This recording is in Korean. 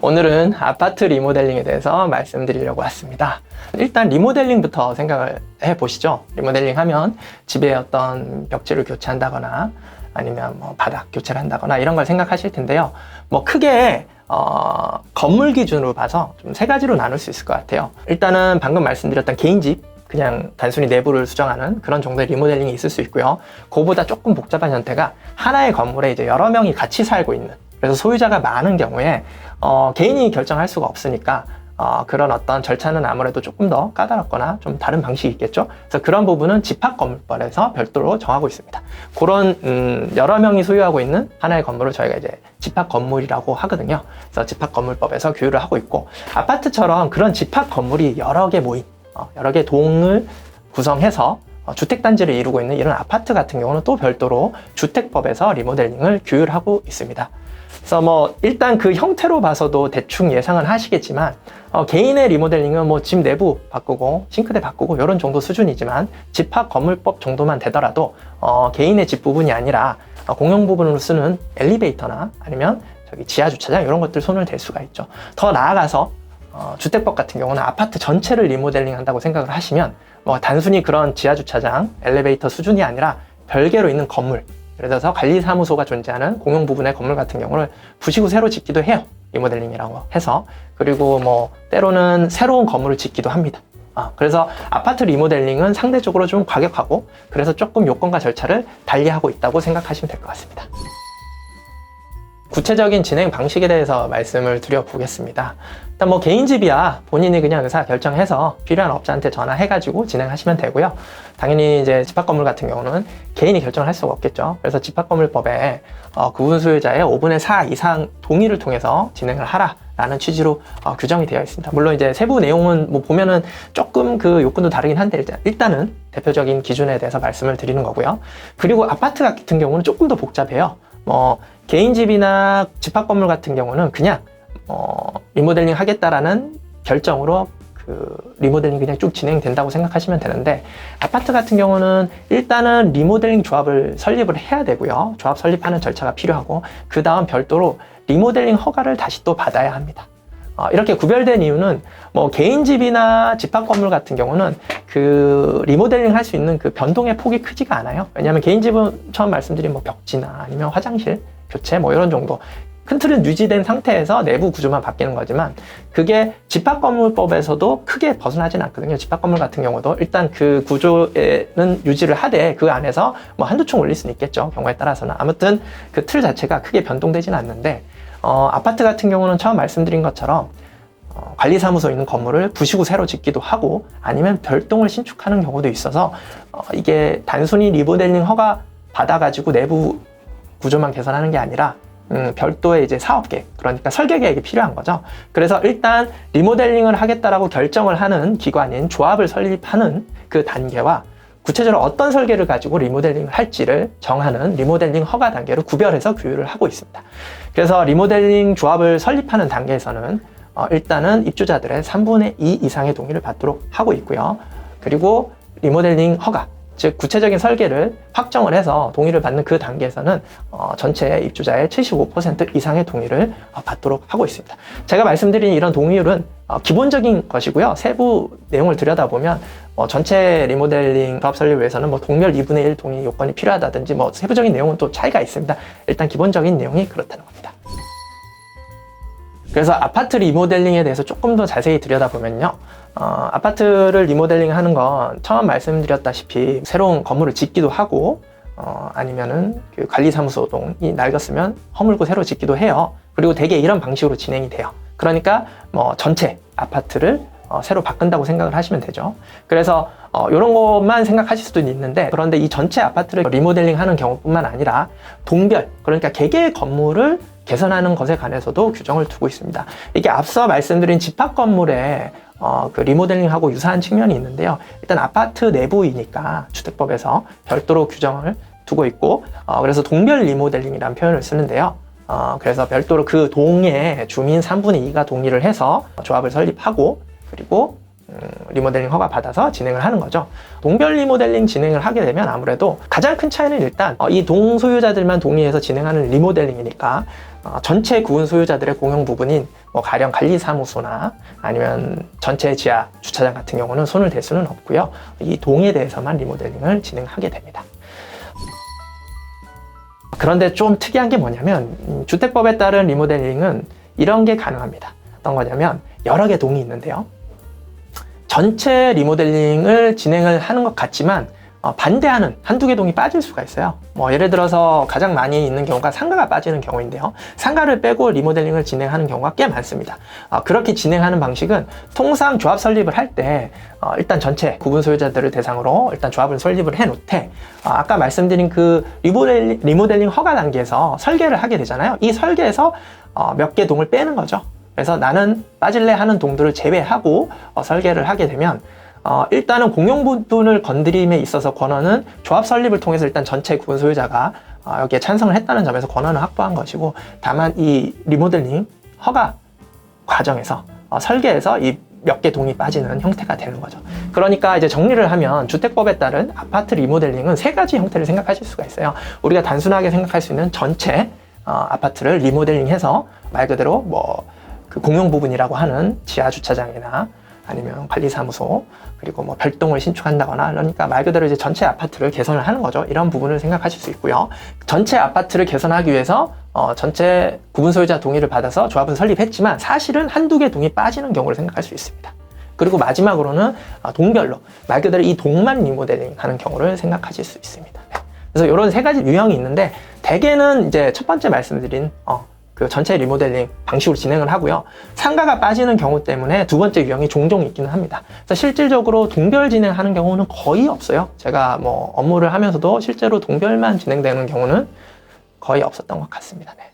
오늘은 아파트 리모델링에 대해서 말씀드리려고 왔습니다. 일단 리모델링부터 생각을 해보시죠. 리모델링 하면 집에 어떤 벽지를 교체한다거나 아니면 뭐 바닥 교체를 한다거나 이런 걸 생각하실 텐데요. 뭐 크게 건물 기준으로 봐서 좀 세 가지로 나눌 수 있을 것 같아요. 일단은 방금 말씀드렸던 개인집, 그냥 단순히 내부를 수정하는 그런 정도의 리모델링이 있을 수 있고요. 그거보다 조금 복잡한 형태가 하나의 건물에 이제 여러 명이 같이 살고 있는, 그래서 소유자가 많은 경우에 개인이 결정할 수가 없으니까 그런 어떤 절차는 아무래도 조금 더 까다롭거나 좀 다른 방식이 있겠죠. 그래서 그런 부분은 집합건물법에서 별도로 정하고 있습니다. 그런 여러 명이 소유하고 있는 하나의 건물을 저희가 이제 집합건물이라고 하거든요. 그래서 집합건물법에서 규율을 하고 있고, 아파트처럼 그런 집합건물이 여러 개 모인 여러 개 동을 구성해서 주택단지를 이루고 있는 이런 아파트 같은 경우는 또 별도로 주택법에서 리모델링을 규율하고 있습니다. 그래서 뭐 일단 그 형태로 봐서도 대충 예상은 하시겠지만 개인의 리모델링은 뭐 집 내부 바꾸고 싱크대 바꾸고 이런 정도 수준이지만 집합건물법 정도만 되더라도 개인의 집 부분이 아니라 공용 부분으로 쓰는 엘리베이터나 아니면 저기 지하 주차장 이런 것들 손을 댈 수가 있죠. 더 나아가서 주택법 같은 경우는 아파트 전체를 리모델링 한다고 생각을 하시면 뭐 단순히 그런 지하 주차장, 엘리베이터 수준이 아니라 별개로 있는 건물, 예를 들어서 관리사무소가 존재하는 공용 부분의 건물 같은 경우를 부시고 새로 짓기도 해요. 리모델링이라고 해서. 그리고 뭐 때로는 새로운 건물을 짓기도 합니다. 그래서 아파트 리모델링은 상대적으로 좀 과격하고, 그래서 조금 요건과 절차를 달리하고 있다고 생각하시면 될 것 같습니다. 구체적인 진행 방식에 대해서 말씀을 드려보겠습니다. 일단 뭐 개인 집이야 본인이 그냥 의사 결정해서 필요한 업자한테 전화해가지고 진행하시면 되고요. 당연히 이제 집합건물 같은 경우는 개인이 결정을 할 수가 없겠죠. 그래서 집합건물법에 구분 소유자의 5분의 4 이상 동의를 통해서 진행을 하라라는 취지로 규정이 되어 있습니다. 물론 이제 세부 내용은 뭐 보면은 조금 그 요건도 다르긴 한데 일단은 대표적인 기준에 대해서 말씀을 드리는 거고요. 그리고 아파트 같은 경우는 조금 더 복잡해요. 뭐 개인 집이나 집합건물 같은 경우는 그냥 리모델링 하겠다라는 결정으로 그 리모델링 그냥 쭉 진행된다고 생각하시면 되는데, 아파트 같은 경우는 일단은 리모델링 조합을 설립을 해야 되고요. 조합 설립하는 절차가 필요하고, 그 다음 별도로 리모델링 허가를 다시 또 받아야 합니다. 이렇게 구별된 이유는 뭐 개인 집이나 집합건물 같은 경우는 그 리모델링 할 수 있는 그 변동의 폭이 크지가 않아요. 왜냐하면 개인 집은 처음 말씀드린 뭐 벽지나 아니면 화장실 교체 뭐 이런 정도 큰 틀은 유지된 상태에서 내부 구조만 바뀌는 거지만, 그게 집합건물법에서도 크게 벗어나진 않거든요. 집합건물 같은 경우도 일단 그 구조에는 유지를 하되 그 안에서 뭐 한두 층 올릴 수는 있겠죠. 경우에 따라서는. 아무튼 그 틀 자체가 크게 변동되진 않는데, 아파트 같은 경우는 처음 말씀드린 것처럼 관리사무소 있는 건물을 부시고 새로 짓기도 하고 아니면 별동을 신축하는 경우도 있어서 이게 단순히 리모델링 허가 받아가지고 내부 구조만 개선하는 게 아니라 별도의 이제 사업계획, 그러니까 설계계획이 필요한 거죠. 그래서 일단 리모델링을 하겠다라고 결정을 하는 기관인 조합을 설립하는 그 단계와 구체적으로 어떤 설계를 가지고 리모델링을 할지를 정하는 리모델링 허가 단계로 구별해서 규율을 하고 있습니다. 그래서 리모델링 조합을 설립하는 단계에서는 일단은 입주자들의 3분의 2 이상의 동의를 받도록 하고 있고요. 그리고 리모델링 허가, 즉 구체적인 설계를 확정을 해서 동의를 받는 그 단계에서는 전체 입주자의 75% 이상의 동의를 받도록 하고 있습니다. 제가 말씀드린 이런 동의율은 기본적인 것이고요. 세부 내용을 들여다보면 전체 리모델링 조합 설립을 위해서는 뭐 동멸 2분의 1 동의 요건이 필요하다든지 뭐 세부적인 내용은 또 차이가 있습니다. 일단 기본적인 내용이 그렇다는 겁니다. 그래서 아파트 리모델링에 대해서 조금 더 자세히 들여다보면요. 아파트를 리모델링 하는 건 처음 말씀드렸다시피 새로운 건물을 짓기도 하고 아니면은 그 관리사무소 동이 낡았으면 허물고 새로 짓기도 해요. 그리고 대개 이런 방식으로 진행이 돼요. 그러니까 뭐 전체 아파트를 새로 바꾼다고 생각을 하시면 되죠. 그래서 이런 것만 생각하실 수도 있는데, 그런데 이 전체 아파트를 리모델링 하는 경우뿐만 아니라 동별, 그러니까 개개의 건물을 개선하는 것에 관해서도 규정을 두고 있습니다. 이게 앞서 말씀드린 집합건물에 그 리모델링하고 유사한 측면이 있는데요. 일단 아파트 내부이니까 주택법에서 별도로 규정을 두고 있고, 그래서 동별 리모델링이라는 표현을 쓰는데요. 그래서 별도로 그 동의 주민 3분의 2가 동의를 해서 조합을 설립하고, 그리고 리모델링 허가 받아서 진행을 하는 거죠. 동별 리모델링 진행을 하게 되면 아무래도 가장 큰 차이는 일단 이 동 소유자들만 동의해서 진행하는 리모델링이니까 전체 구분 소유자들의 공용 부분인 뭐 가령 관리사무소나 아니면 전체 지하 주차장 같은 경우는 손을 댈 수는 없고요. 이 동에 대해서만 리모델링을 진행하게 됩니다. 그런데 좀 특이한 게 뭐냐면 주택법에 따른 리모델링은 이런 게 가능합니다. 어떤 거냐면 여러 개 동이 있는데요. 전체 리모델링을 진행을 하는 것 같지만 반대하는 한두 개 동이 빠질 수가 있어요. 뭐 예를 들어서 가장 많이 있는 경우가 상가가 빠지는 경우인데요. 상가를 빼고 리모델링을 진행하는 경우가 꽤 많습니다. 그렇게 진행하는 방식은 통상 조합 설립을 할 때 일단 전체 구분 소유자들을 대상으로 일단 조합을 설립을 해놓되 아까 말씀드린 그 리모델링 허가 단계에서 설계를 하게 되잖아요. 이 설계에서 몇 개 동을 빼는 거죠. 그래서 나는 빠질래 하는 동들을 제외하고 설계를 하게 되면 일단은 공용 부분을 건드림에 있어서 권한은 조합 설립을 통해서 일단 전체 구분 소유자가 여기에 찬성을 했다는 점에서 권한을 확보한 것이고, 다만 이 리모델링 허가 과정에서 설계에서 이 몇 개 동이 빠지는 형태가 되는 거죠. 그러니까 이제 정리를 하면 주택법에 따른 아파트 리모델링은 세 가지 형태를 생각하실 수가 있어요. 우리가 단순하게 생각할 수 있는 전체 아파트를 리모델링해서 말 그대로 뭐 그 공용 부분이라고 하는 지하 주차장이나 아니면 관리사무소 그리고 뭐 별동을 신축한다거나, 그러니까 말 그대로 이제 전체 아파트를 개선을 하는 거죠. 이런 부분을 생각하실 수 있고요. 전체 아파트를 개선하기 위해서 전체 구분 소유자 동의를 받아서 조합은 설립했지만 사실은 한두 개 동이 빠지는 경우를 생각할 수 있습니다. 그리고 마지막으로는 동별로 말 그대로 이 동만 리모델링 하는 경우를 생각하실 수 있습니다. 그래서 이런 세 가지 유형이 있는데 대개는 이제 첫 번째 말씀드린 그 전체 리모델링 방식으로 진행을 하고요. 상가가 빠지는 경우 때문에 두 번째 유형이 종종 있기는 합니다. 그래서 실질적으로 동별 진행하는 경우는 거의 없어요. 제가 뭐 업무를 하면서도 실제로 동별만 진행되는 경우는 거의 없었던 것 같습니다. 네.